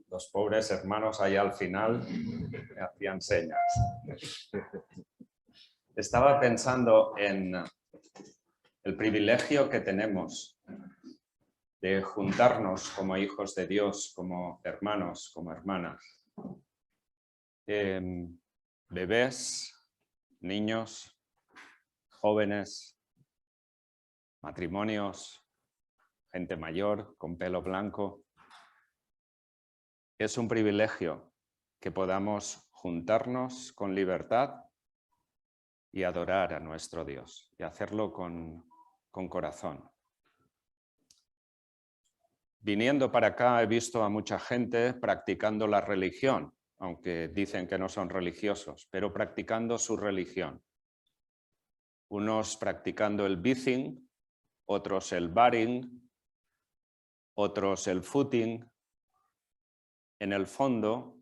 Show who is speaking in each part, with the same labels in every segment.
Speaker 1: Los pobres hermanos allá al final me hacían señas. Estaba pensando en el privilegio que tenemos de juntarnos como hijos de Dios, como hermanos, como hermanas. Bebés, niños, jóvenes, matrimonios, gente mayor con pelo blanco. Es un privilegio que podamos juntarnos con libertad y adorar a nuestro Dios y hacerlo con corazón. Viniendo para acá he visto a mucha gente practicando la religión, aunque dicen que no son religiosos, pero practicando su religión. Unos practicando el bizing, otros el baring, otros el footing. En el fondo,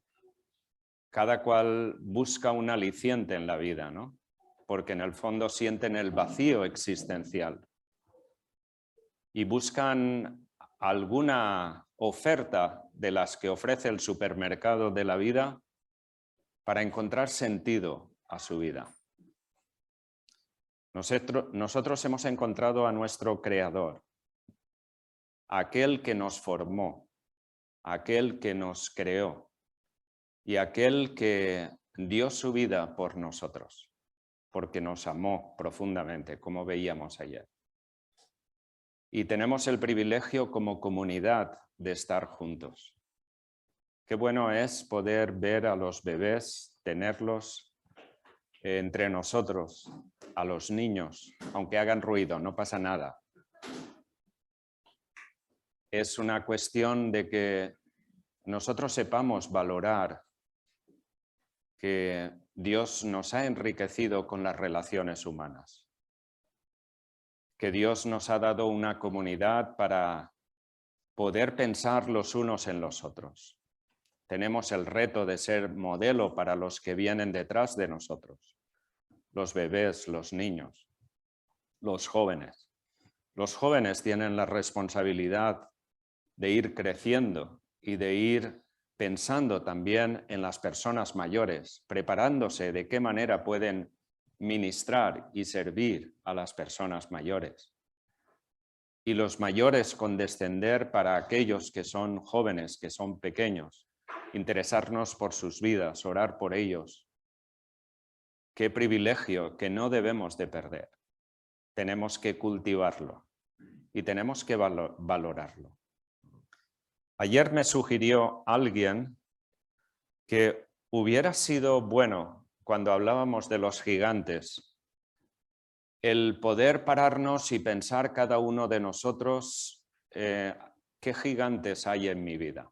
Speaker 1: cada cual busca un aliciente en la vida, ¿no? Porque en el fondo sienten el vacío existencial y buscan alguna oferta de las que ofrece el supermercado de la vida para encontrar sentido a su vida. Nosotros hemos encontrado a nuestro Creador, aquel que nos formó, aquel que nos creó y aquel que dio su vida por nosotros, porque nos amó profundamente, como veíamos ayer. Y tenemos el privilegio como comunidad de estar juntos. Qué bueno es poder ver a los bebés, tenerlos entre nosotros, a los niños, aunque hagan ruido, no pasa nada. Es una cuestión de que nosotros sepamos valorar que Dios nos ha enriquecido con las relaciones humanas, que Dios nos ha dado una comunidad para poder pensar los unos en los otros. Tenemos el reto de ser modelo para los que vienen detrás de nosotros, los bebés, los niños, los jóvenes. Los jóvenes tienen la responsabilidad de ir creciendo y de ir pensando también en las personas mayores, preparándose de qué manera pueden ministrar y servir a las personas mayores. Y los mayores condescender para aquellos que son jóvenes, que son pequeños, interesarnos por sus vidas, orar por ellos. Qué privilegio que no debemos de perder. Tenemos que cultivarlo y tenemos que valorarlo. Ayer me sugirió alguien que hubiera sido bueno, cuando hablábamos de los gigantes, el poder pararnos y pensar cada uno de nosotros qué gigantes hay en mi vida,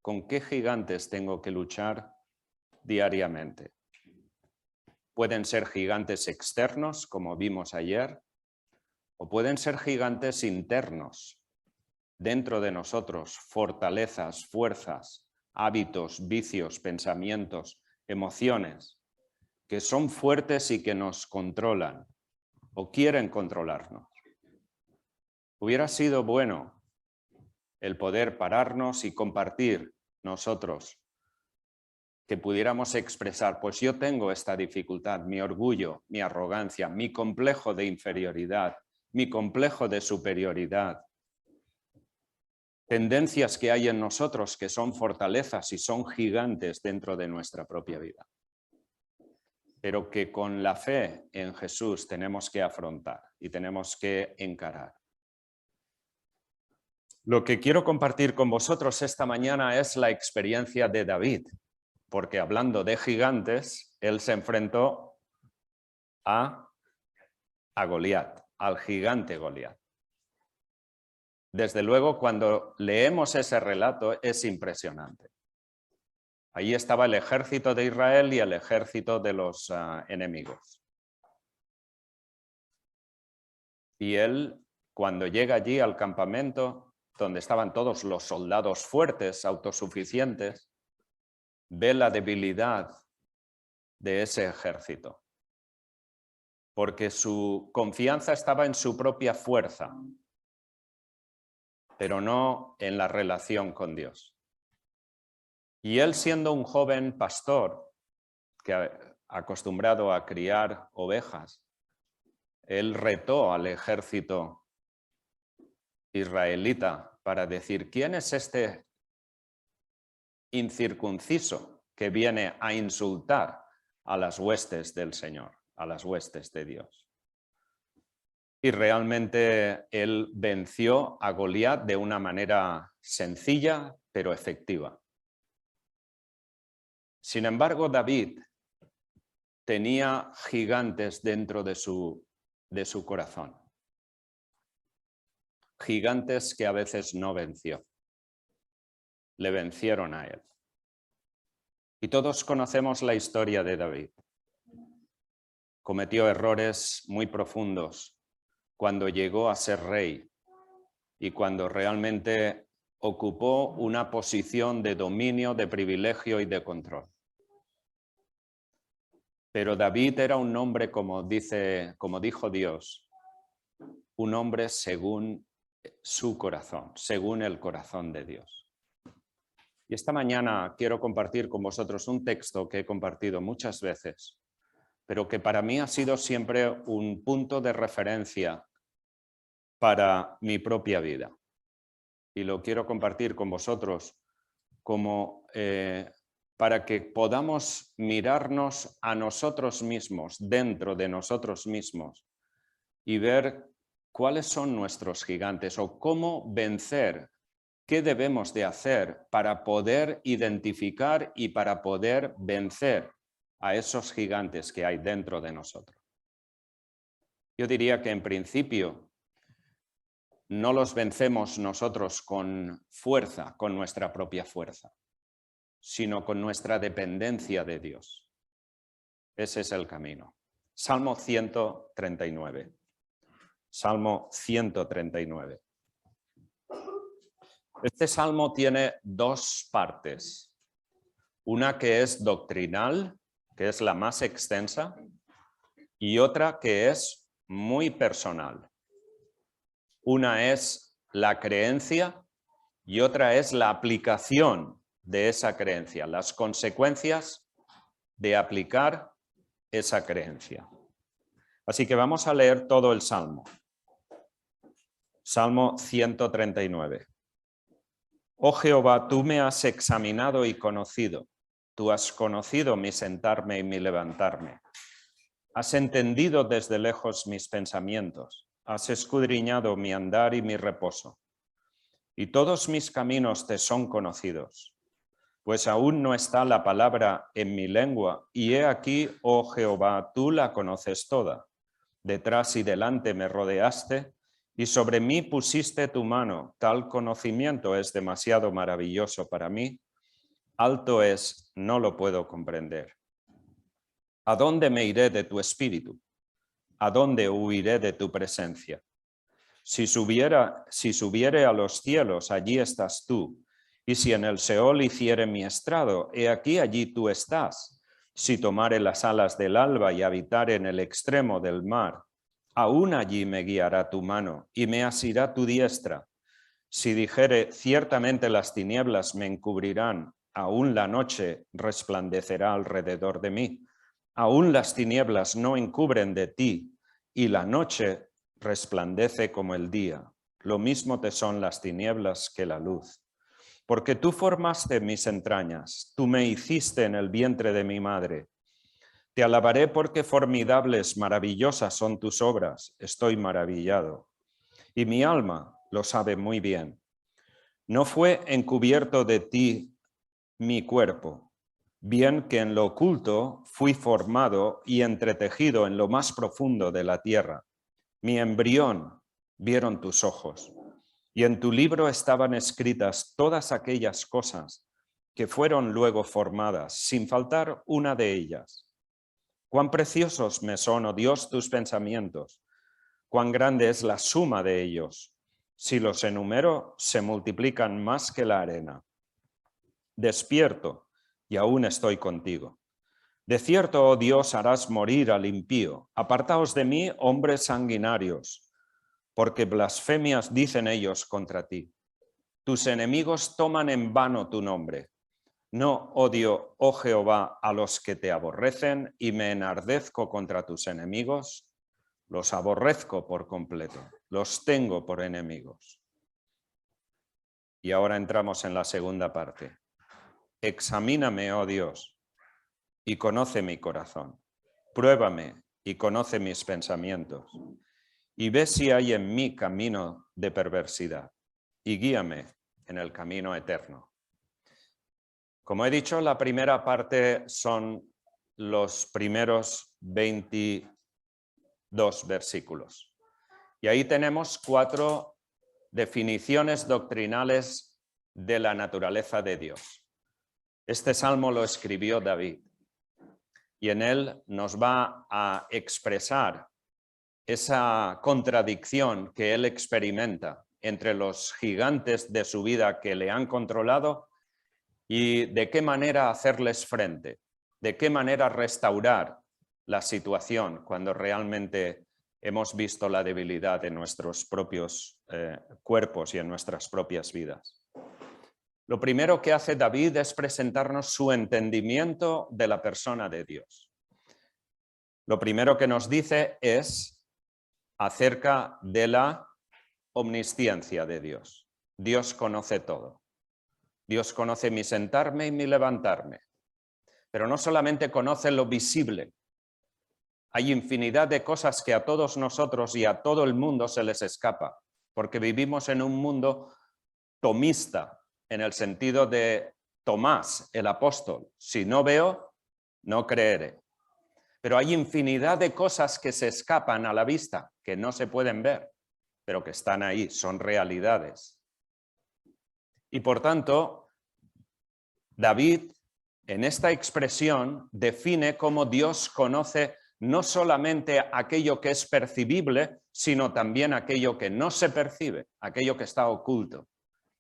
Speaker 1: con qué gigantes tengo que luchar diariamente. Pueden ser gigantes externos, como vimos ayer, o pueden ser gigantes internos, dentro de nosotros, fortalezas, fuerzas, hábitos, vicios, pensamientos, emociones, que son fuertes y que nos controlan o quieren controlarnos. Hubiera sido bueno el poder pararnos y compartir nosotros, que pudiéramos expresar, pues yo tengo esta dificultad, mi orgullo, mi arrogancia, mi complejo de inferioridad, mi complejo de superioridad. Tendencias que hay en nosotros que son fortalezas y son gigantes dentro de nuestra propia vida, pero que con la fe en Jesús tenemos que afrontar y tenemos que encarar. Lo que quiero compartir con vosotros esta mañana es la experiencia de David, porque hablando de gigantes, él se enfrentó a Goliat, al gigante Goliat. Desde luego, cuando leemos ese relato es impresionante. Allí estaba el ejército de Israel y el ejército de los enemigos. Y él, cuando llega allí al campamento, donde estaban todos los soldados fuertes, autosuficientes, ve la debilidad de ese ejército, porque su confianza estaba en su propia fuerza, pero no en la relación con Dios. Y él, siendo un joven pastor que acostumbrado a criar ovejas, él retó al ejército israelita para decir: ¿quién es este incircunciso que viene a insultar a las huestes del Señor, a las huestes de Dios? Y realmente él venció a Goliat de una manera sencilla pero efectiva. Sin embargo, David tenía gigantes dentro de su corazón. Gigantes que a veces no venció. Le vencieron a él. Y todos conocemos la historia de David. Cometió errores muy profundos cuando llegó a ser rey y cuando realmente ocupó una posición de dominio, de privilegio y de control. Pero David era un hombre, como dijo Dios, un hombre según su corazón, según el corazón de Dios. Y esta mañana quiero compartir con vosotros un texto que he compartido muchas veces, pero que para mí ha sido siempre un punto de referencia para mi propia vida. Y lo quiero compartir con vosotros como para que podamos mirarnos a nosotros mismos, dentro de nosotros mismos, y ver cuáles son nuestros gigantes o cómo vencer, qué debemos de hacer para poder identificar y para poder vencer a esos gigantes que hay dentro de nosotros. Yo diría que en principio no los vencemos nosotros con fuerza, con nuestra propia fuerza, sino con nuestra dependencia de Dios. Ese es el camino. Salmo 139. Salmo 139. Este salmo tiene dos partes. Una que es doctrinal, que es la más extensa, y otra que es muy personal. Una es la creencia y otra es la aplicación de esa creencia, las consecuencias de aplicar esa creencia. Así que vamos a leer todo el Salmo. Salmo 139. Oh Jehová, tú me has examinado y conocido. Tú has conocido mi sentarme y mi levantarme. Has entendido desde lejos mis pensamientos. Has escudriñado mi andar y mi reposo. Y todos mis caminos te son conocidos. Pues aún no está la palabra en mi lengua, y he aquí, oh Jehová, tú la conoces toda. Detrás y delante me rodeaste, y sobre mí pusiste tu mano. Tal conocimiento es demasiado maravilloso para mí. Alto es, no lo puedo comprender. ¿A dónde me iré de tu espíritu? ¿A dónde huiré de tu presencia? Si subiere a los cielos, allí estás tú. Y si en el Seol hiciere mi estrado, he aquí allí tú estás. Si tomare las alas del alba y habitare en el extremo del mar, aún allí me guiará tu mano y me asirá tu diestra. Si dijere, ciertamente las tinieblas me encubrirán, aún la noche resplandecerá alrededor de mí. Aún las tinieblas no encubren de ti, y la noche resplandece como el día. Lo mismo te son las tinieblas que la luz. Porque tú formaste mis entrañas, tú me hiciste en el vientre de mi madre. Te alabaré porque formidables, maravillosas son tus obras, estoy maravillado. Y mi alma lo sabe muy bien. No fue encubierto de ti mi cuerpo, bien que en lo oculto fui formado y entretejido en lo más profundo de la tierra. Mi embrión vieron tus ojos, y en tu libro estaban escritas todas aquellas cosas que fueron luego formadas, sin faltar una de ellas. Cuán preciosos me son, oh Dios, tus pensamientos, cuán grande es la suma de ellos. Si los enumero, se multiplican más que la arena. Despierto, y aún estoy contigo. De cierto, oh Dios, harás morir al impío. Apartaos de mí, hombres sanguinarios, porque blasfemias dicen ellos contra ti. Tus enemigos toman en vano tu nombre. No odio, oh Jehová, a los que te aborrecen y me enardezco contra tus enemigos. Los aborrezco por completo, los tengo por enemigos. Y ahora entramos en la segunda parte. Examíname, oh Dios, y conoce mi corazón. Pruébame y conoce mis pensamientos. Y ve si hay en mí camino de perversidad. Y guíame en el camino eterno. Como he dicho, la primera parte son los primeros 22 versículos. Y ahí tenemos 4 definiciones doctrinales de la naturaleza de Dios. Este salmo lo escribió David y en él nos va a expresar esa contradicción que él experimenta entre los gigantes de su vida que le han controlado y de qué manera hacerles frente, de qué manera restaurar la situación cuando realmente hemos visto la debilidad en nuestros propios cuerpos y en nuestras propias vidas. Lo primero que hace David es presentarnos su entendimiento de la persona de Dios. Lo primero que nos dice es acerca de la omnisciencia de Dios. Dios conoce todo. Dios conoce mi sentarme y mi levantarme. Pero no solamente conoce lo visible. Hay infinidad de cosas que a todos nosotros y a todo el mundo se les escapa, porque vivimos en un mundo tomista, en el sentido de Tomás, el apóstol. Si no veo, no creeré. Pero hay infinidad de cosas que se escapan a la vista, que no se pueden ver, pero que están ahí, son realidades. Y por tanto, David, en esta expresión, define cómo Dios conoce no solamente aquello que es percibible, sino también aquello que no se percibe, aquello que está oculto,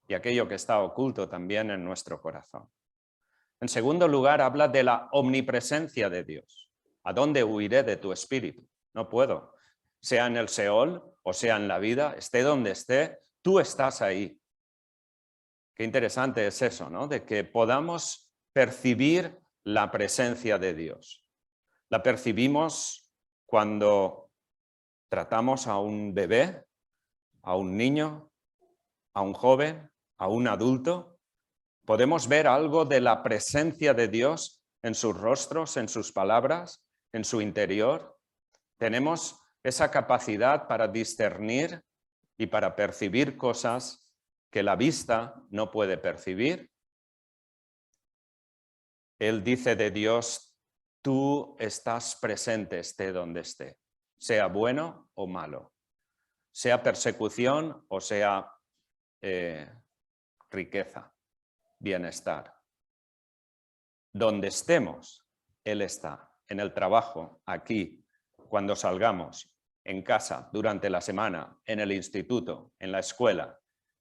Speaker 1: y aquello que está oculto también en nuestro corazón. En segundo lugar, habla de la omnipresencia de Dios. ¿A dónde huiré de tu espíritu? No puedo. Sea en el Seol o sea en la vida, esté donde esté, tú estás ahí. Qué interesante es eso, ¿no? De que podamos percibir la presencia de Dios. La percibimos cuando tratamos a un bebé, a un niño, a un joven, a un adulto. Podemos ver algo de la presencia de Dios en sus rostros, en sus palabras, en su interior. Tenemos esa capacidad para discernir y para percibir cosas que la vista no puede percibir. Él dice de Dios, tú estás presente esté donde esté, sea bueno o malo, sea persecución o sea riqueza, bienestar. Donde estemos, Él está, en el trabajo, aquí, cuando salgamos, en casa, durante la semana, en el instituto, en la escuela,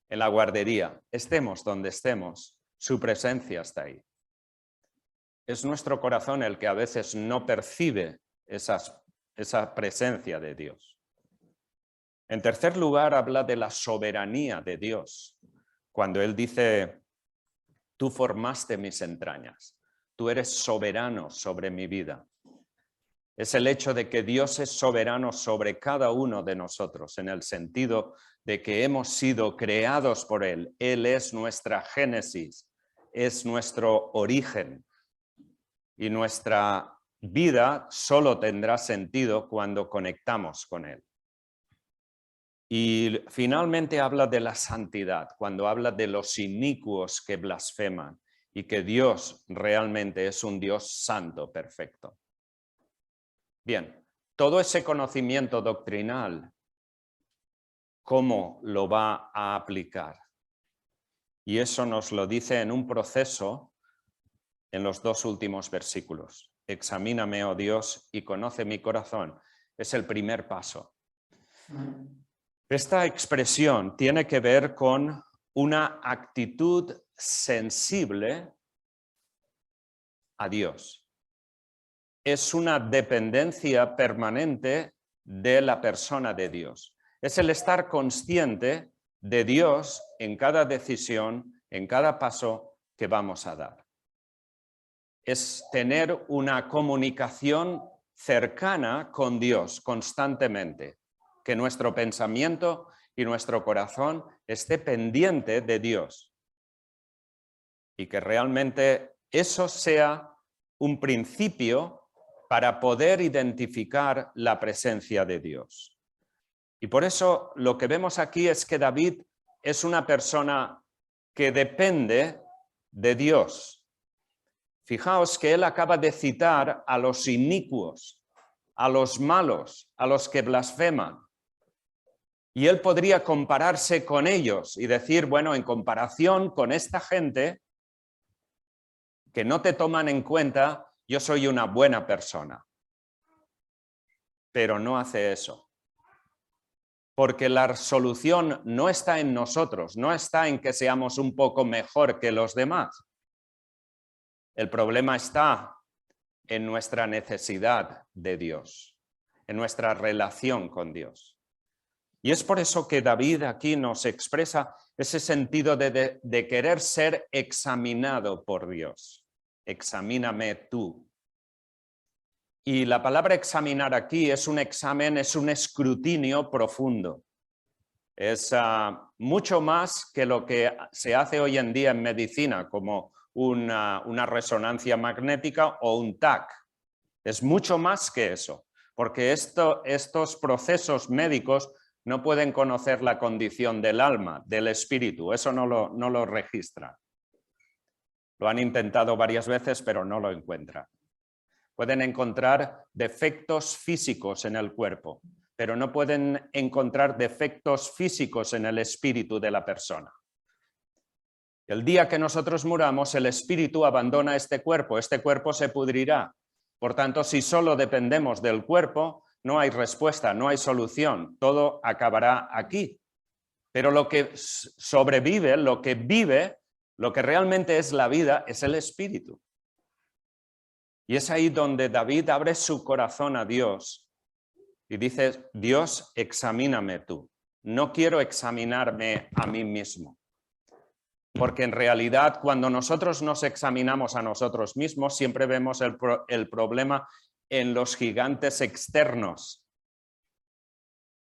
Speaker 1: en la guardería, estemos donde estemos, su presencia está ahí. Es nuestro corazón el que a veces no percibe esa presencia de Dios. En tercer lugar, habla de la soberanía de Dios. Cuando Él dice, tú formaste mis entrañas, tú eres soberano sobre mi vida. Es el hecho de que Dios es soberano sobre cada uno de nosotros, en el sentido de que hemos sido creados por Él. Él es nuestra génesis, es nuestro origen. Y nuestra vida solo tendrá sentido cuando conectamos con Él. Y finalmente habla de la santidad, cuando habla de los inicuos que blasfeman y que Dios realmente es un Dios santo, perfecto. Bien, todo ese conocimiento doctrinal, ¿cómo lo va a aplicar? Y eso nos lo dice en un proceso en los 2 últimos versículos. Examíname, oh Dios, y conoce mi corazón. Es el primer paso. Esta expresión tiene que ver con una actitud sensible a Dios. Es una dependencia permanente de la persona de Dios. Es el estar consciente de Dios en cada decisión, en cada paso que vamos a dar. es tener una comunicación cercana con Dios constantemente, que nuestro pensamiento y nuestro corazón esté pendiente de Dios y que realmente eso sea un principio para poder identificar la presencia de Dios. Y por eso lo que vemos aquí es que David es una persona que depende de Dios. Fijaos que él acaba de citar a los inicuos, a los malos, a los que blasfeman. Y él podría compararse con ellos y decir, bueno, en comparación con esta gente que no te toman en cuenta, yo soy una buena persona. Pero no hace eso. Porque la solución no está en nosotros, no está en que seamos un poco mejor que los demás. El problema está en nuestra necesidad de Dios, en nuestra relación con Dios. Y es por eso que David aquí nos expresa ese sentido de querer ser examinado por Dios. Examíname tú. Y la palabra examinar aquí es un examen, es un escrutinio profundo. Es mucho más que lo que se hace hoy en día en medicina, como una resonancia magnética o un TAC. Es mucho más que eso, porque estos procesos médicos no pueden conocer la condición del alma, del espíritu, eso no lo registran. Lo han intentado varias veces, pero no lo encuentran. Pueden encontrar defectos físicos en el cuerpo, pero no pueden encontrar defectos físicos en el espíritu de la persona. El día que nosotros muramos, el espíritu abandona este cuerpo se pudrirá. Por tanto, si solo dependemos del cuerpo, no hay respuesta, no hay solución, todo acabará aquí. Pero lo que sobrevive, lo que vive, lo que realmente es la vida, es el espíritu. Y es ahí donde David abre su corazón a Dios y dice, Dios, examíname tú. No quiero examinarme a mí mismo. Porque en realidad cuando nosotros nos examinamos a nosotros mismos siempre vemos el problema en los gigantes externos.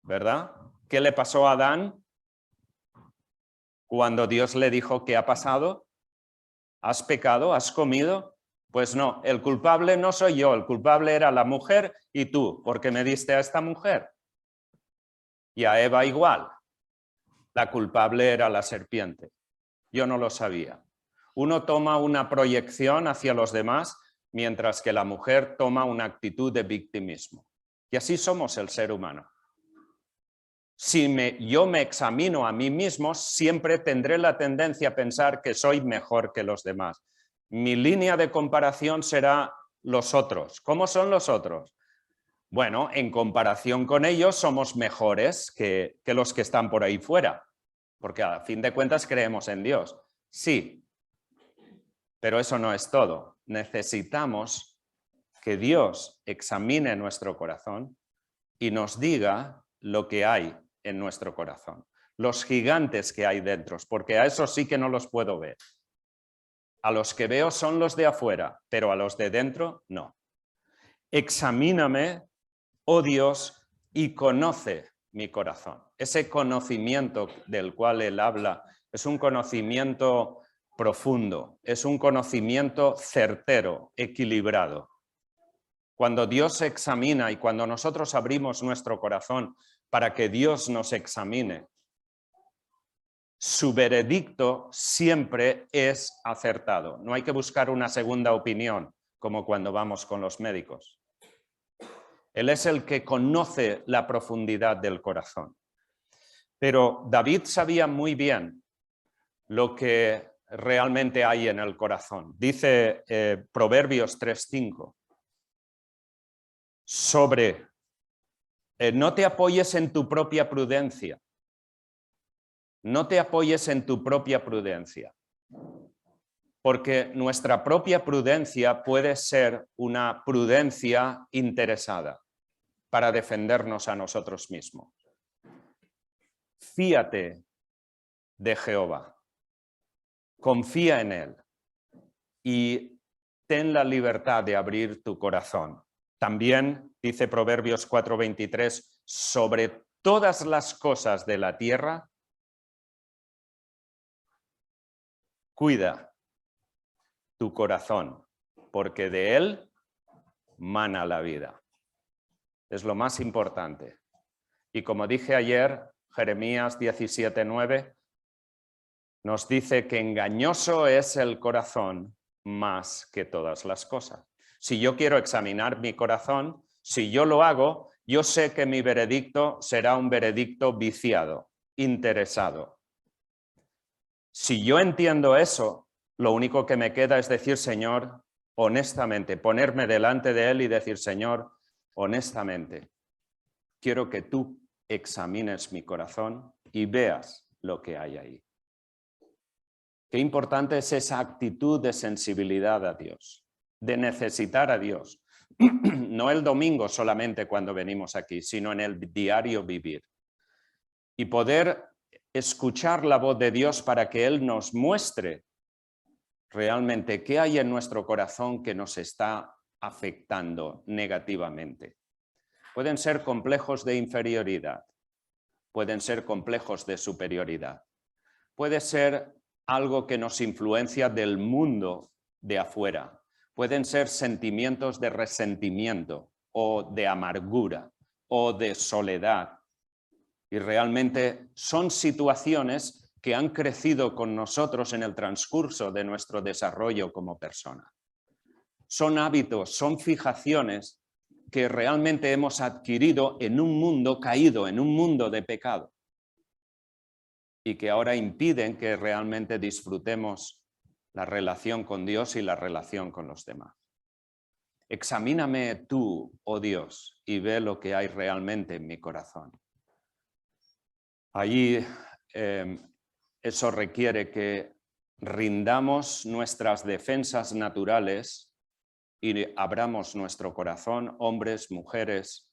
Speaker 1: ¿Verdad? ¿Qué le pasó a Adán cuando Dios le dijo qué ha pasado? ¿Has pecado? ¿Has comido? Pues no, el culpable no soy yo, el culpable era la mujer y tú, porque me diste a esta mujer. Y a Eva igual. La culpable era la serpiente. Yo no lo sabía. Uno toma una proyección hacia los demás, mientras que la mujer toma una actitud de victimismo. Y así somos el ser humano. Si yo me examino a mí mismo, siempre tendré la tendencia a pensar que soy mejor que los demás. Mi línea de comparación será los otros. ¿Cómo son los otros? Bueno, en comparación con ellos somos mejores que los que están por ahí fuera, porque a fin de cuentas creemos en Dios. Sí, pero eso no es todo. Necesitamos que Dios examine nuestro corazón y nos diga lo que hay en nuestro corazón, los gigantes que hay dentro, porque a esos sí que no los puedo ver. A los que veo son los de afuera, pero a los de dentro no. Examíname, oh Dios, y conoce mi corazón. Ese conocimiento del cual él habla es un conocimiento profundo, es un conocimiento certero, equilibrado. Cuando Dios se examina y cuando nosotros abrimos nuestro corazón para que Dios nos examine, su veredicto siempre es acertado. No hay que buscar una segunda opinión, como cuando vamos con los médicos. Él es el que conoce la profundidad del corazón. Pero David sabía muy bien lo que realmente hay en el corazón. Dice Proverbios 3:5. No te apoyes en tu propia prudencia. No te apoyes en tu propia prudencia. Porque nuestra propia prudencia puede ser una prudencia interesada para defendernos a nosotros mismos. Fíate de Jehová. Confía en él y ten la libertad de abrir tu corazón. También, dice Proverbios 4:23, sobre todas las cosas de la tierra, cuida tu corazón, porque de él mana la vida. Es lo más importante. Y como dije ayer, Jeremías 17:9 nos dice que engañoso es el corazón más que todas las cosas. Si yo quiero examinar mi corazón, si yo lo hago, yo sé que mi veredicto será un veredicto viciado, interesado. Si yo entiendo eso, lo único que me queda es decir, Señor, honestamente, ponerme delante de Él y decir, Señor, honestamente, quiero que tú examines mi corazón y veas lo que hay ahí. Qué importante es esa actitud de sensibilidad a Dios, de necesitar a Dios. No el domingo solamente cuando venimos aquí, sino en el diario vivir. Y poder escuchar la voz de Dios para que Él nos muestre realmente qué hay en nuestro corazón que nos está afectando negativamente. Pueden ser complejos de inferioridad, pueden ser complejos de superioridad, puede ser algo que nos influencia del mundo de afuera, pueden ser sentimientos de resentimiento o de amargura o de soledad. Y realmente son situaciones que han crecido con nosotros en el transcurso de nuestro desarrollo como persona. Son hábitos, son fijaciones que realmente hemos adquirido en un mundo caído, en un mundo de pecado, y que ahora impiden que realmente disfrutemos la relación con Dios y la relación con los demás. Examíname tú, oh Dios, y ve lo que hay realmente en mi corazón. Allí eso requiere que rindamos nuestras defensas naturales y abramos nuestro corazón, hombres, mujeres,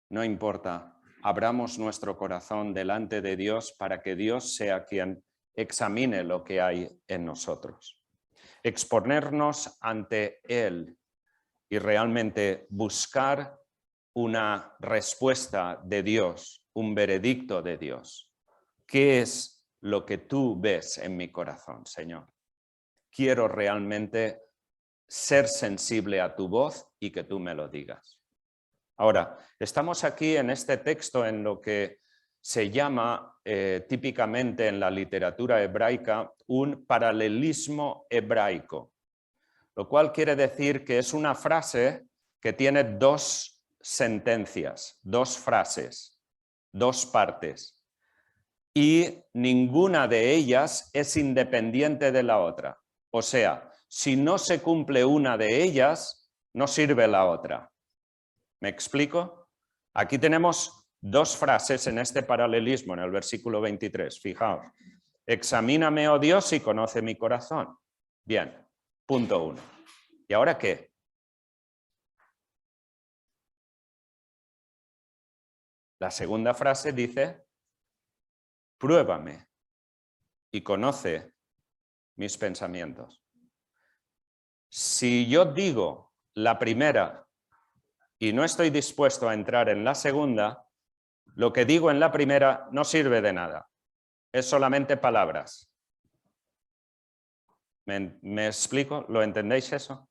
Speaker 1: no importa, abramos nuestro corazón delante de Dios para que Dios sea quien examine lo que hay en nosotros. Exponernos ante Él y realmente buscar una respuesta de Dios, un veredicto de Dios. ¿Qué es lo que tú ves en mi corazón, Señor? Quiero realmente ser sensible a tu voz y que tú me lo digas. Ahora, estamos aquí en este texto en lo que se llama típicamente en la literatura hebraica un paralelismo hebraico, lo cual quiere decir que es una frase que tiene dos sentencias, dos frases, dos partes, y ninguna de ellas es independiente de la otra. O sea, si no se cumple una de ellas, no sirve la otra. ¿Me explico? Aquí tenemos dos frases en este paralelismo, en el versículo 23. Fijaos, examíname, oh Dios, y conoce mi corazón. Bien, punto 1. ¿Y ahora qué? La segunda frase dice, pruébame y conoce mis pensamientos. Si yo digo la primera y no estoy dispuesto a entrar en la segunda, lo que digo en la primera no sirve de nada. Es solamente palabras. ¿Me explico? ¿Lo entendéis eso?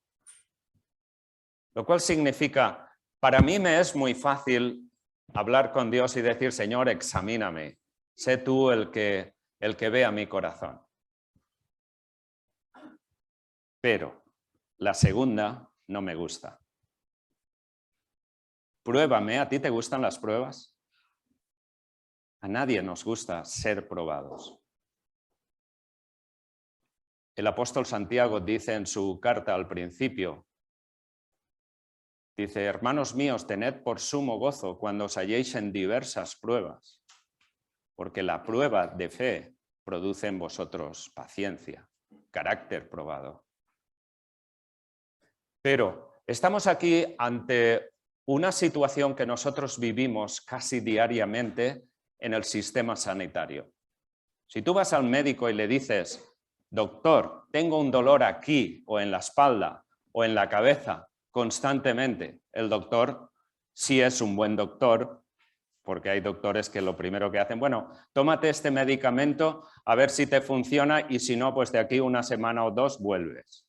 Speaker 1: Lo cual significa, para mí me es muy fácil hablar con Dios y decir, Señor, examíname. Sé tú el que vea mi corazón. Pero la segunda no me gusta. Pruébame, ¿a ti te gustan las pruebas? A nadie nos gusta ser probados. El apóstol Santiago dice en su carta al principio, dice, hermanos míos, tened por sumo gozo cuando os halléis en diversas pruebas, porque la prueba de fe produce en vosotros paciencia, carácter probado. Pero estamos aquí ante una situación que nosotros vivimos casi diariamente en el sistema sanitario. Si tú vas al médico y le dices, doctor, tengo un dolor aquí o en la espalda o en la cabeza constantemente. El doctor sí es un buen doctor, porque hay doctores que lo primero que hacen, bueno, tómate este medicamento a ver si te funciona y si no, pues de aquí una semana o dos vuelves.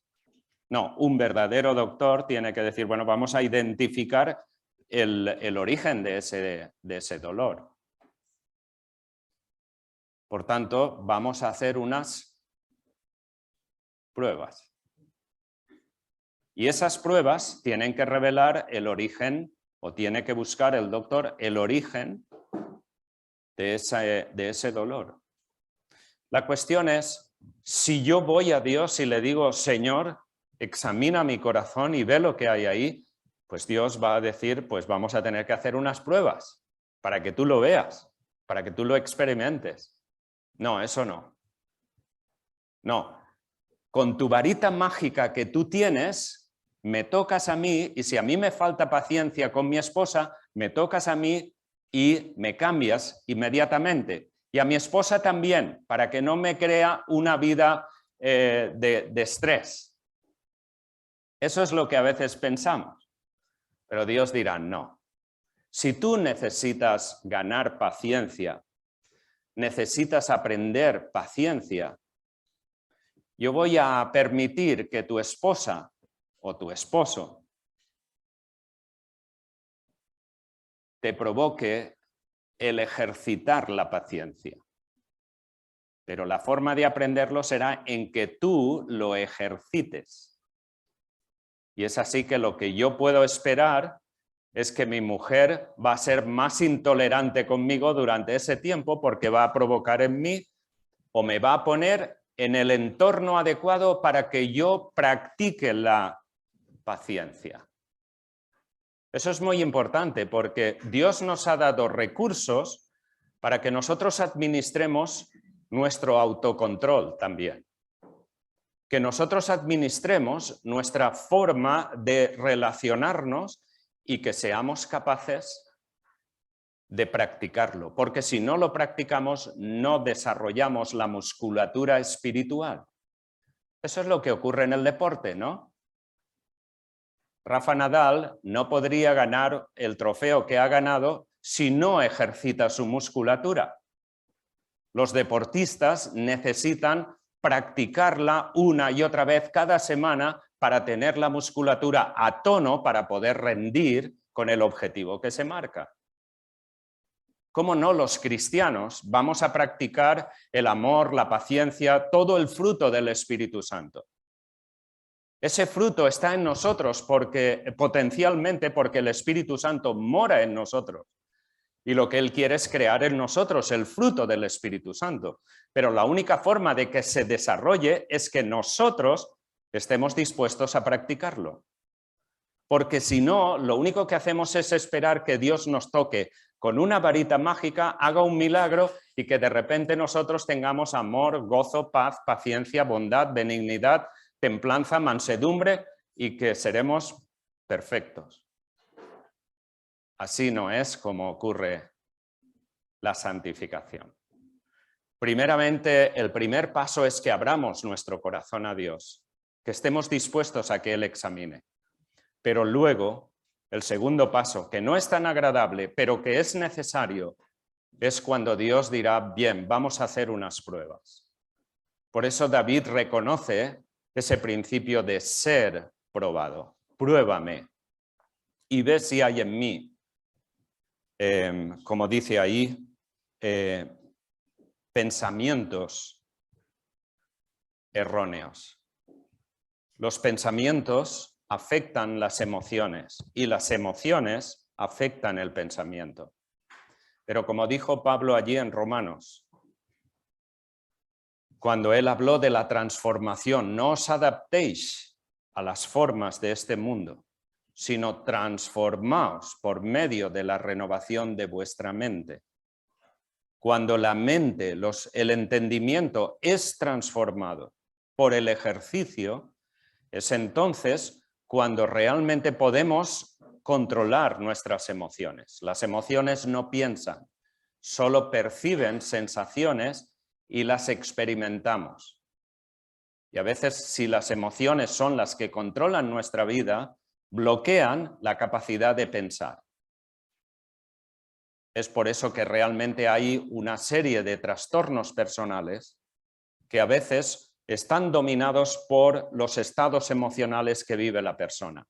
Speaker 1: No, un verdadero doctor tiene que decir, bueno, vamos a identificar el origen de ese dolor. Por tanto, vamos a hacer unas pruebas. Y esas pruebas tienen que revelar el origen, o tiene que buscar el doctor el origen de ese dolor. La cuestión es, si yo voy a Dios y le digo, Señor, examina mi corazón y ve lo que hay ahí, pues Dios va a decir, pues vamos a tener que hacer unas pruebas para que tú lo veas, para que tú lo experimentes. No, eso no. No. Con tu varita mágica que tú tienes, me tocas a mí, y si a mí me falta paciencia con mi esposa, me tocas a mí y me cambias inmediatamente. Y a mi esposa también, para que no me crea una vida de estrés. Eso es lo que a veces pensamos. Pero Dios dirá, no. Si tú necesitas ganar paciencia, necesitas aprender paciencia, yo voy a permitir que tu esposa o tu esposo te provoque el ejercitar la paciencia. Pero la forma de aprenderlo será en que tú lo ejercites. Y es así que lo que yo puedo esperar es que mi mujer va a ser más intolerante conmigo durante ese tiempo porque va a provocar en mí o me va a poner en el entorno adecuado para que yo practique la paciencia. Eso es muy importante porque Dios nos ha dado recursos para que nosotros administremos nuestro autocontrol también. Que nosotros administremos nuestra forma de relacionarnos y que seamos capaces de practicarlo, porque si no lo practicamos no desarrollamos la musculatura espiritual. Eso es lo que ocurre en el deporte, ¿no? Rafa Nadal no podría ganar el trofeo que ha ganado si no ejercita su musculatura. Los deportistas necesitan practicarla una y otra vez cada semana para tener la musculatura a tono para poder rendir con el objetivo que se marca. ¿Cómo no los cristianos vamos a practicar el amor, la paciencia, todo el fruto del Espíritu Santo? Ese fruto está en nosotros potencialmente porque el Espíritu Santo mora en nosotros. Y lo que Él quiere es crear en nosotros el fruto del Espíritu Santo. Pero la única forma de que se desarrolle es que nosotros estemos dispuestos a practicarlo. Porque si no, lo único que hacemos es esperar que Dios nos toque con una varita mágica, haga un milagro y que de repente nosotros tengamos amor, gozo, paz, paciencia, bondad, benignidad, templanza, mansedumbre y que seremos perfectos. Así no es como ocurre la santificación. Primeramente, el primer paso es que abramos nuestro corazón a Dios, que estemos dispuestos a que Él examine. Pero luego, el segundo paso, que no es tan agradable, pero que es necesario, es cuando Dios dirá, bien, vamos a hacer unas pruebas. Por eso David reconoce ese principio de ser probado. Pruébame y ve si hay en mí, como dice ahí, pensamientos erróneos. Los pensamientos afectan las emociones y las emociones afectan el pensamiento. Pero como dijo Pablo allí en Romanos, cuando él habló de la transformación, no os adaptéis a las formas de este mundo, sino transformaos por medio de la renovación de vuestra mente. Cuando la mente, el entendimiento es transformado por el ejercicio, es entonces cuando realmente podemos controlar nuestras emociones. Las emociones no piensan, solo perciben sensaciones y las experimentamos. Y a veces, si las emociones son las que controlan nuestra vida, bloquean la capacidad de pensar. Es por eso que realmente hay una serie de trastornos personales que a veces están dominados por los estados emocionales que vive la persona.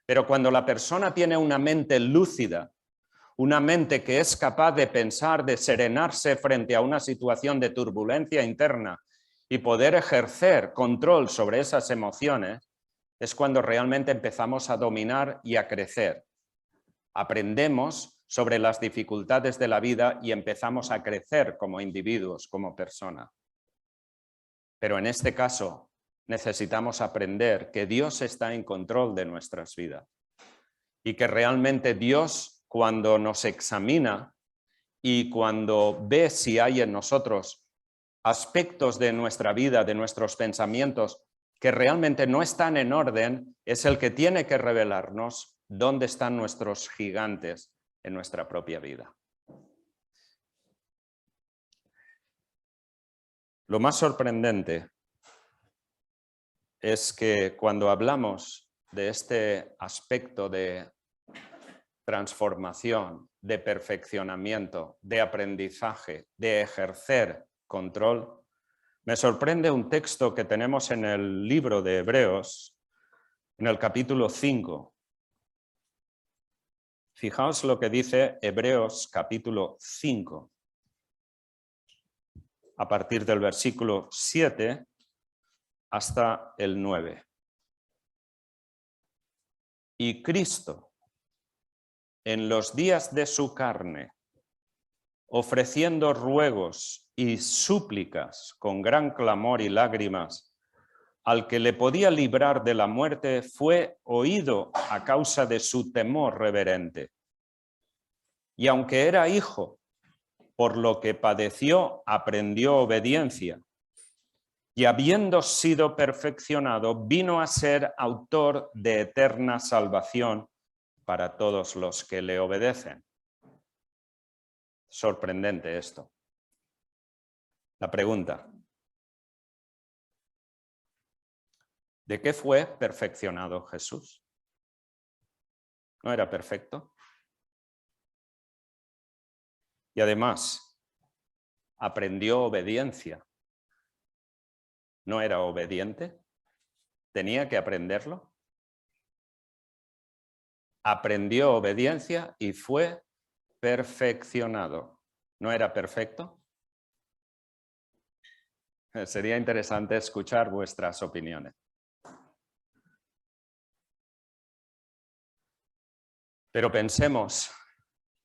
Speaker 1: Pero cuando la persona tiene una mente lúcida, una mente que es capaz de pensar, de serenarse frente a una situación de turbulencia interna y poder ejercer control sobre esas emociones, es cuando realmente empezamos a dominar y a crecer. Aprendemos sobre las dificultades de la vida y empezamos a crecer como individuos, como personas. Pero en este caso necesitamos aprender que Dios está en control de nuestras vidas y que realmente Dios, cuando nos examina y cuando ve si hay en nosotros aspectos de nuestra vida, de nuestros pensamientos, que realmente no están en orden, es el que tiene que revelarnos dónde están nuestros gigantes en nuestra propia vida. Lo más sorprendente es que cuando hablamos de este aspecto de transformación, de perfeccionamiento, de aprendizaje, de ejercer control, me sorprende un texto que tenemos en el libro de Hebreos, en el capítulo 5. Fijaos lo que dice Hebreos capítulo 5, a partir del versículo 7 hasta el 9. Y Cristo, en los días de su carne, ofreciendo ruegos y súplicas con gran clamor y lágrimas, al que le podía librar de la muerte, fue oído a causa de su temor reverente. Y aunque era hijo, por lo que padeció, aprendió obediencia. Y habiendo sido perfeccionado, vino a ser autor de eterna salvación para todos los que le obedecen. Sorprendente esto. La pregunta: ¿de qué fue perfeccionado Jesús? ¿No era perfecto? Y además, aprendió obediencia. ¿No era obediente? ¿Tenía que aprenderlo? Aprendió obediencia y fue perfeccionado. ¿No era perfecto? Sería interesante escuchar vuestras opiniones. Pero pensemos,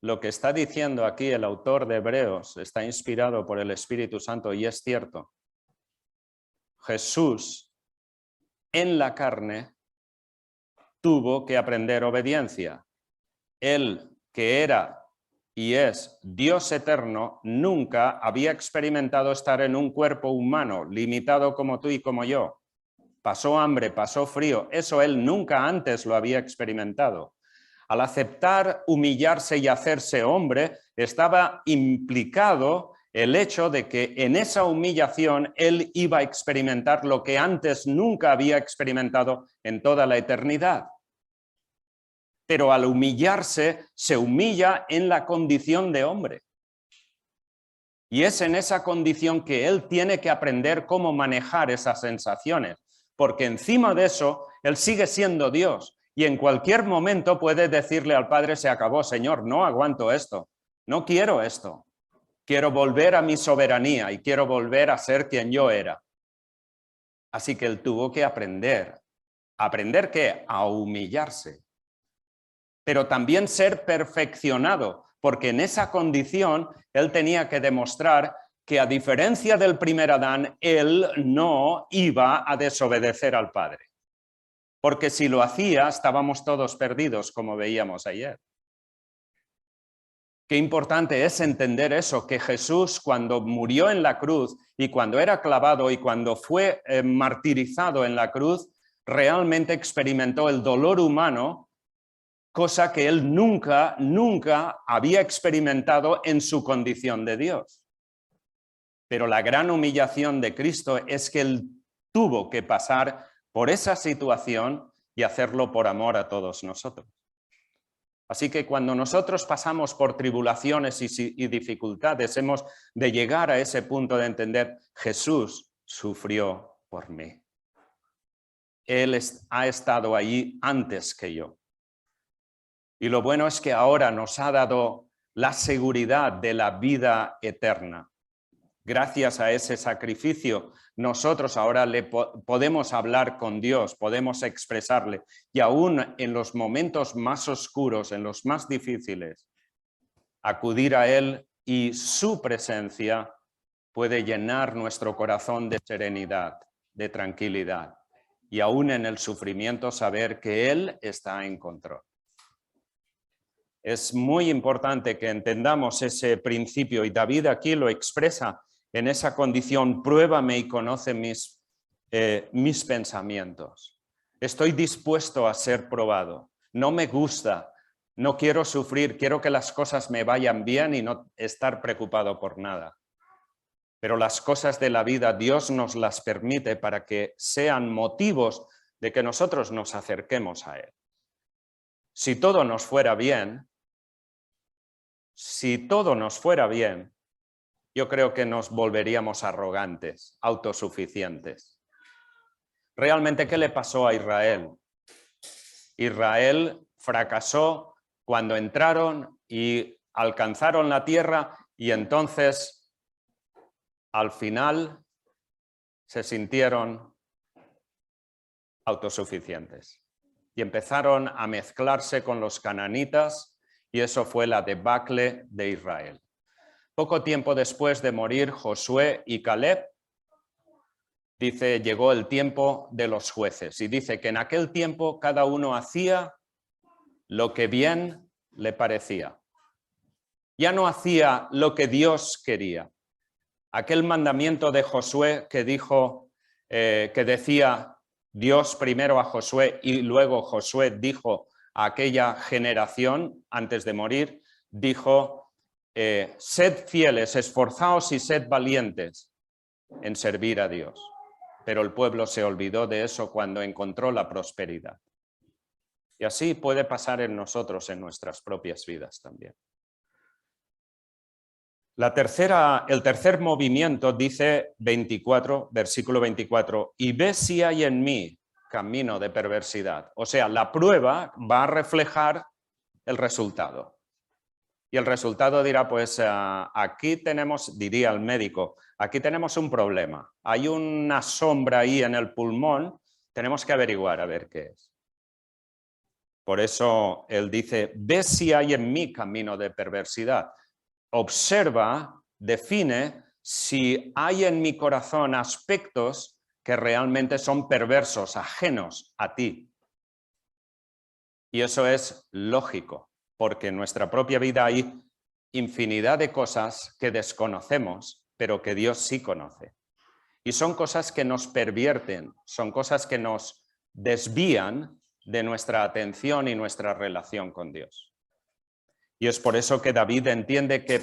Speaker 1: lo que está diciendo aquí el autor de Hebreos está inspirado por el Espíritu Santo y es cierto. Jesús, en la carne, tuvo que aprender obediencia. Él, que era y es Dios eterno, nunca había experimentado estar en un cuerpo humano, limitado como tú y como yo. Pasó hambre, pasó frío, eso él nunca antes lo había experimentado. Al aceptar humillarse y hacerse hombre, estaba implicado el hecho de que en esa humillación él iba a experimentar lo que antes nunca había experimentado en toda la eternidad. Pero al humillarse, se humilla en la condición de hombre. Y es en esa condición que él tiene que aprender cómo manejar esas sensaciones, porque encima de eso, él sigue siendo Dios y en cualquier momento puede decirle al Padre: se acabó, Señor, no aguanto esto, no quiero esto, quiero volver a mi soberanía y quiero volver a ser quien yo era. Así que él tuvo que aprender. ¿Aprender qué? A humillarse. Pero también ser perfeccionado, porque en esa condición él tenía que demostrar que, a diferencia del primer Adán, él no iba a desobedecer al Padre. Porque si lo hacía, estábamos todos perdidos, como veíamos ayer. Qué importante es entender eso, que Jesús, cuando murió en la cruz y cuando era clavado y cuando fue martirizado en la cruz, realmente experimentó el dolor humano, cosa que él nunca había experimentado en su condición de Dios. Pero la gran humillación de Cristo es que él tuvo que pasar por esa situación y hacerlo por amor a todos nosotros. Así que cuando nosotros pasamos por tribulaciones y dificultades, hemos de llegar a ese punto de entender, Jesús sufrió por mí. Él ha estado allí antes que yo. Y lo bueno es que ahora nos ha dado la seguridad de la vida eterna. Gracias a ese sacrificio, nosotros ahora podemos hablar con Dios, podemos expresarle, y aún en los momentos más oscuros, en los más difíciles, acudir a Él, y su presencia puede llenar nuestro corazón de serenidad, de tranquilidad, y aún en el sufrimiento saber que Él está en control. Es muy importante que entendamos ese principio, y David aquí lo expresa en esa condición: pruébame y conoce mis pensamientos. Estoy dispuesto a ser probado. No me gusta, no quiero sufrir, quiero que las cosas me vayan bien y no estar preocupado por nada. Pero las cosas de la vida Dios nos las permite para que sean motivos de que nosotros nos acerquemos a Él. Si todo nos fuera bien, yo creo que nos volveríamos arrogantes, autosuficientes. Realmente, ¿qué le pasó a Israel? Israel fracasó cuando entraron y alcanzaron la tierra, y entonces al final se sintieron autosuficientes y empezaron a mezclarse con los cananitas, y eso fue la debacle de Israel. Poco tiempo después de morir Josué y Caleb, dice, llegó el tiempo de los jueces, y dice que en aquel tiempo cada uno hacía lo que bien le parecía. Ya no hacía lo que Dios quería. Aquel mandamiento de Josué que dijo, que decía Dios primero a Josué y luego Josué dijo a aquella generación antes de morir, dijo, sed fieles, esforzaos y sed valientes en servir a Dios. Pero el pueblo se olvidó de eso cuando encontró la prosperidad. Y así puede pasar en nosotros, en nuestras propias vidas también. El tercer movimiento dice 24, versículo 24, y ve si hay en mí camino de perversidad. O sea, la prueba va a reflejar el resultado. Y el resultado dirá, pues aquí tenemos, diría el médico, aquí tenemos un problema. Hay una sombra ahí en el pulmón, tenemos que averiguar a ver qué es. Por eso él dice, ve si hay en mí camino de perversidad. Observa, define si hay en mi corazón aspectos que realmente son perversos, ajenos a ti. Y eso es lógico, porque en nuestra propia vida hay infinidad de cosas que desconocemos, pero que Dios sí conoce. Y son cosas que nos pervierten, son cosas que nos desvían de nuestra atención y nuestra relación con Dios. Y es por eso que David entiende que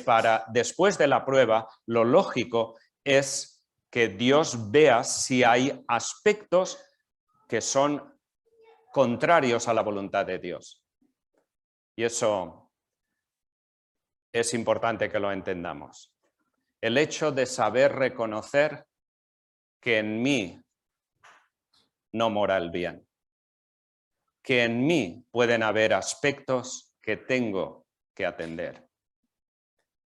Speaker 1: después de la prueba, lo lógico es que Dios vea si hay aspectos que son contrarios a la voluntad de Dios. Y eso es importante que lo entendamos. El hecho de saber reconocer que en mí no mora el bien, que en mí pueden haber aspectos que tengo que atender.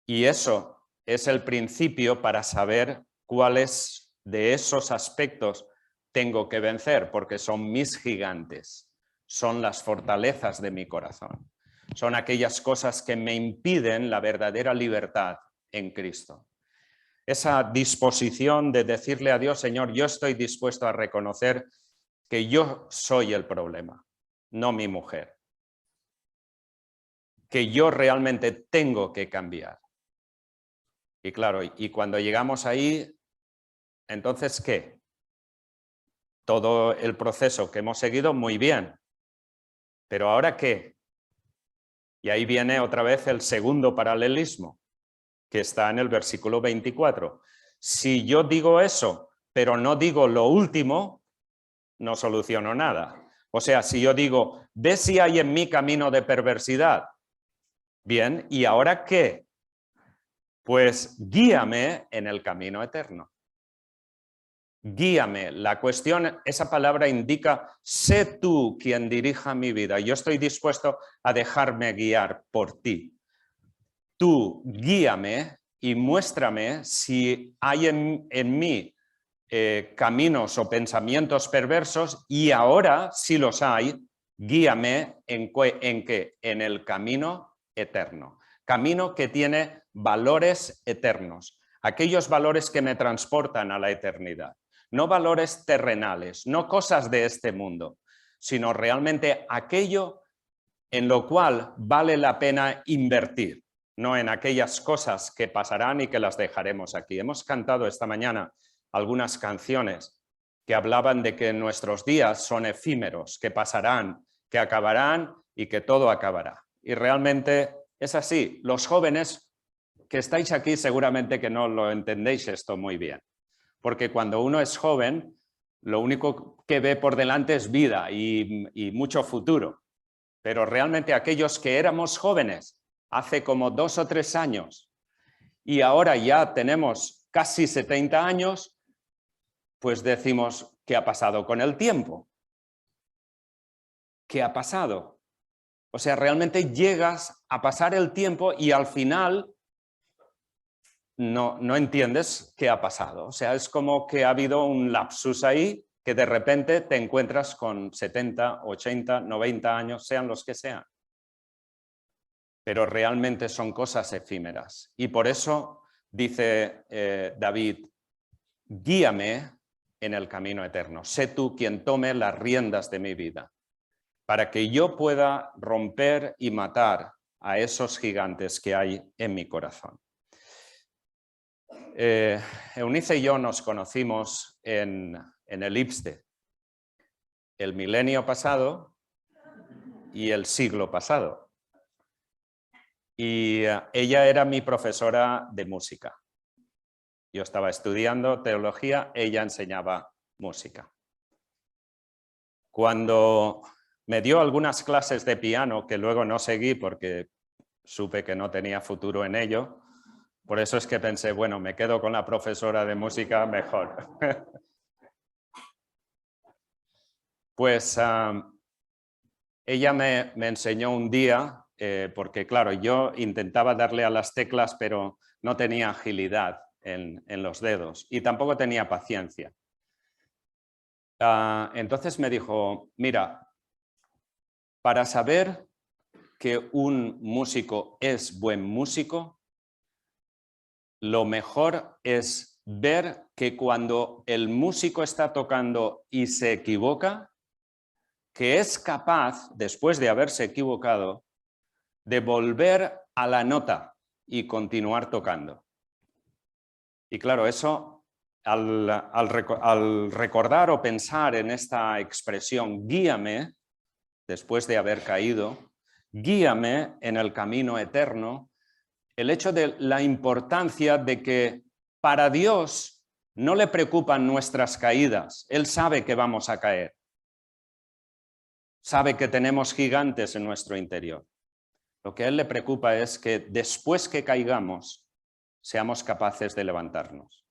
Speaker 1: Y eso es el principio para saber cuáles de esos aspectos tengo que vencer, porque son mis gigantes, son las fortalezas de mi corazón, son aquellas cosas que me impiden la verdadera libertad en Cristo. Esa disposición de decirle a Dios, Señor, yo estoy dispuesto a reconocer que yo soy el problema, no mi mujer, que yo realmente tengo que cambiar. Y claro, y cuando llegamos ahí, entonces, ¿qué? Todo el proceso que hemos seguido, muy bien. Pero ¿ahora qué? Y ahí viene otra vez el segundo paralelismo, que está en el versículo 24. Si yo digo eso, pero no digo lo último, no soluciono nada. O sea, si yo digo, ve si hay en mí camino de perversidad. Bien, ¿y ahora qué? Pues guíame en el camino eterno. Guíame. La cuestión, esa palabra indica, sé tú quien dirija mi vida. Yo estoy dispuesto a dejarme guiar por ti. Tú guíame y muéstrame si hay en mí caminos o pensamientos perversos, y ahora, si los hay, guíame en qué, en el camino eterno. Camino que tiene valores eternos, aquellos valores que me transportan a la eternidad. No valores terrenales, no cosas de este mundo, sino realmente aquello en lo cual vale la pena invertir, no en aquellas cosas que pasarán y que las dejaremos aquí. Hemos cantado esta mañana algunas canciones que hablaban de que nuestros días son efímeros, que pasarán, que acabarán y que todo acabará. Y realmente es así. Los jóvenes que estáis aquí seguramente que no lo entendéis esto muy bien, porque cuando uno es joven, lo único que ve por delante es vida y mucho futuro. Pero realmente aquellos que éramos jóvenes hace como 2 o 3 años y ahora ya tenemos casi 70 años, pues decimos, ¿qué ha pasado con el tiempo? ¿Qué ha pasado? O sea, realmente llegas a pasar el tiempo y al final no entiendes qué ha pasado. O sea, es como que ha habido un lapsus ahí que de repente te encuentras con 70, 80, 90 años, sean los que sean. Pero realmente son cosas efímeras. Y por eso dice David, guíame en el camino eterno. Sé tú quien tome las riendas de mi vida, para que yo pueda romper y matar a esos gigantes que hay en mi corazón. Eunice y yo nos conocimos en el IPSTE, el milenio pasado y el siglo pasado. Y ella era mi profesora de música. Yo estaba estudiando teología, ella enseñaba música. Cuando me dio algunas clases de piano, que luego no seguí porque supe que no tenía futuro en ello, por eso es que pensé, bueno, me quedo con la profesora de música mejor. Pues ella me enseñó un día, porque claro, yo intentaba darle a las teclas, pero no tenía agilidad en los dedos y tampoco tenía paciencia. Entonces me dijo, mira, para saber que un músico es buen músico, lo mejor es ver que cuando el músico está tocando y se equivoca, que es capaz, después de haberse equivocado, de volver a la nota y continuar tocando. Y claro, eso, al recordar o pensar en esta expresión, guíame, después de haber caído, guíame en el camino eterno, el hecho de la importancia de que para Dios no le preocupan nuestras caídas, Él sabe que vamos a caer, sabe que tenemos gigantes en nuestro interior. Lo que a Él le preocupa es que después que caigamos, seamos capaces de levantarnos.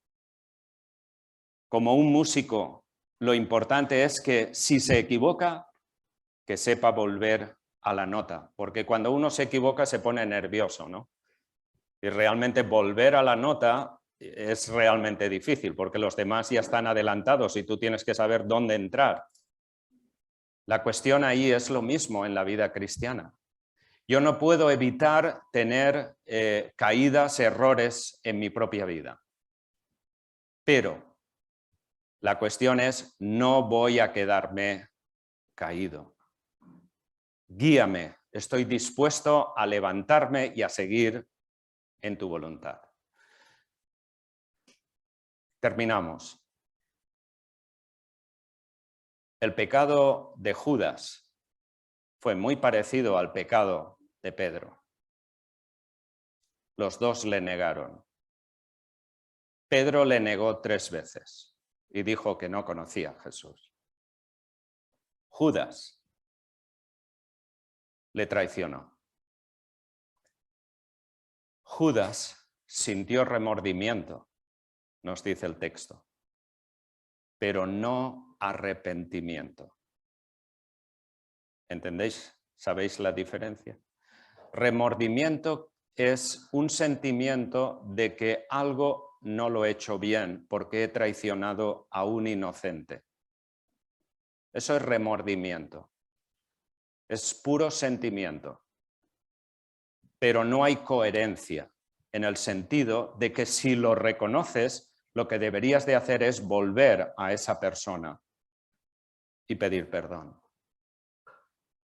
Speaker 1: Como un músico, lo importante es que si se equivoca, que sepa volver a la nota, porque cuando uno se equivoca se pone nervioso, ¿no? Y realmente volver a la nota es realmente difícil, porque los demás ya están adelantados y tú tienes que saber dónde entrar. La cuestión ahí es lo mismo en la vida cristiana. Yo no puedo evitar tener caídas, errores en mi propia vida. Pero la cuestión es, no voy a quedarme caído. Guíame, estoy dispuesto a levantarme y a seguir en tu voluntad. Terminamos. El pecado de Judas fue muy parecido al pecado de Pedro. Los dos le negaron. Pedro le negó 3 veces y dijo que no conocía a Jesús. Judas le traicionó. Judas sintió remordimiento, nos dice el texto, pero no arrepentimiento. ¿Entendéis? ¿Sabéis la diferencia? Remordimiento es un sentimiento de que algo no lo he hecho bien porque he traicionado a un inocente. Eso es remordimiento. Es puro sentimiento. Pero no hay coherencia en el sentido de que si lo reconoces, lo que deberías de hacer es volver a esa persona y pedir perdón.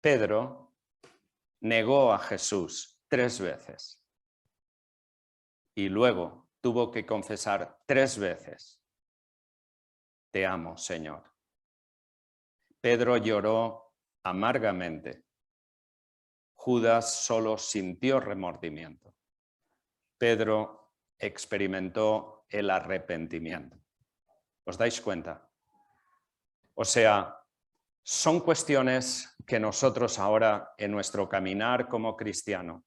Speaker 1: Pedro negó a Jesús 3 veces y luego tuvo que confesar 3 veces: te amo, Señor. Pedro lloró amargamente. Judas solo sintió remordimiento. Pedro experimentó el arrepentimiento. ¿Os dais cuenta? O sea, son cuestiones que nosotros ahora en nuestro caminar como cristiano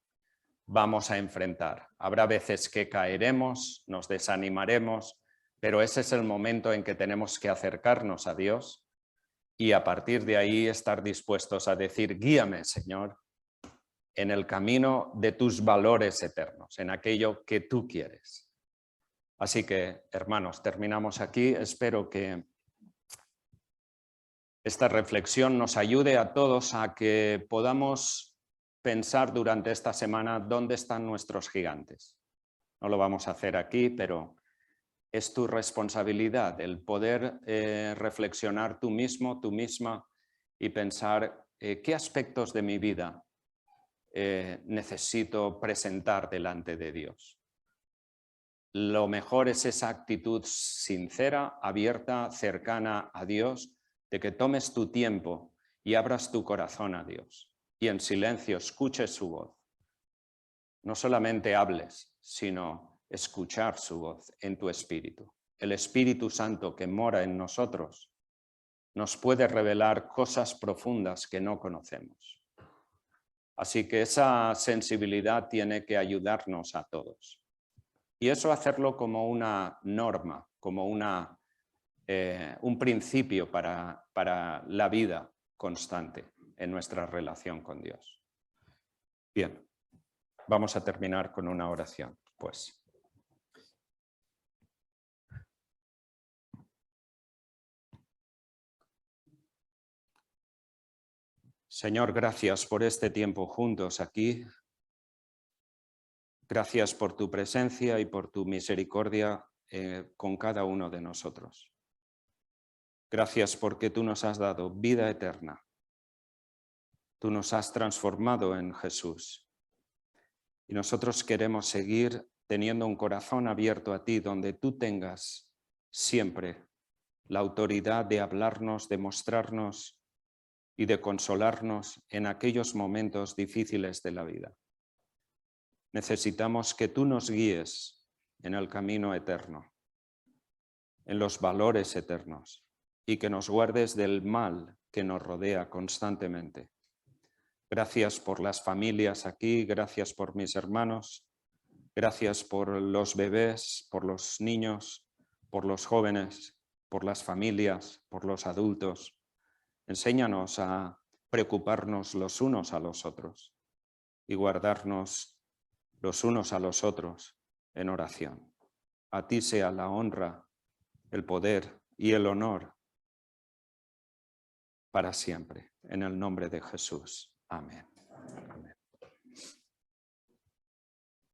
Speaker 1: vamos a enfrentar. Habrá veces que caeremos, nos desanimaremos, pero ese es el momento en que tenemos que acercarnos a Dios y a partir de ahí estar dispuestos a decir: guíame, Señor, en el camino de tus valores eternos, en aquello que tú quieres. Así que, hermanos, terminamos aquí. Espero que esta reflexión nos ayude a todos a que podamos pensar durante esta semana dónde están nuestros gigantes. No lo vamos a hacer aquí, pero es tu responsabilidad el poder reflexionar tú mismo, tú misma y pensar qué aspectos de mi vida necesito presentar delante de Dios. Lo mejor es esa actitud sincera, abierta, cercana a Dios, de que tomes tu tiempo y abras tu corazón a Dios y en silencio escuches su voz. No solamente hables, sino escuchar su voz en tu espíritu. El Espíritu Santo que mora en nosotros nos puede revelar cosas profundas que no conocemos. Así que esa sensibilidad tiene que ayudarnos a todos. Y eso hacerlo como una norma, como un principio para la vida constante en nuestra relación con Dios. Bien, vamos a terminar con una oración, pues. Señor, gracias por este tiempo juntos aquí. Gracias por tu presencia y por tu misericordia con cada uno de nosotros. Gracias porque tú nos has dado vida eterna. Tú nos has transformado en Jesús. Y nosotros queremos seguir teniendo un corazón abierto a ti, donde tú tengas siempre la autoridad de hablarnos, de mostrarnos y de consolarnos en aquellos momentos difíciles de la vida. Necesitamos que tú nos guíes en el camino eterno, en los valores eternos, y que nos guardes del mal que nos rodea constantemente. Gracias por las familias aquí, gracias por mis hermanos, gracias por los bebés, por los niños, por los jóvenes, por las familias, por los adultos. Enséñanos a preocuparnos los unos a los otros y guardarnos los unos a los otros en oración. A ti sea la honra, el poder y el honor para siempre. En el nombre de Jesús. Amén.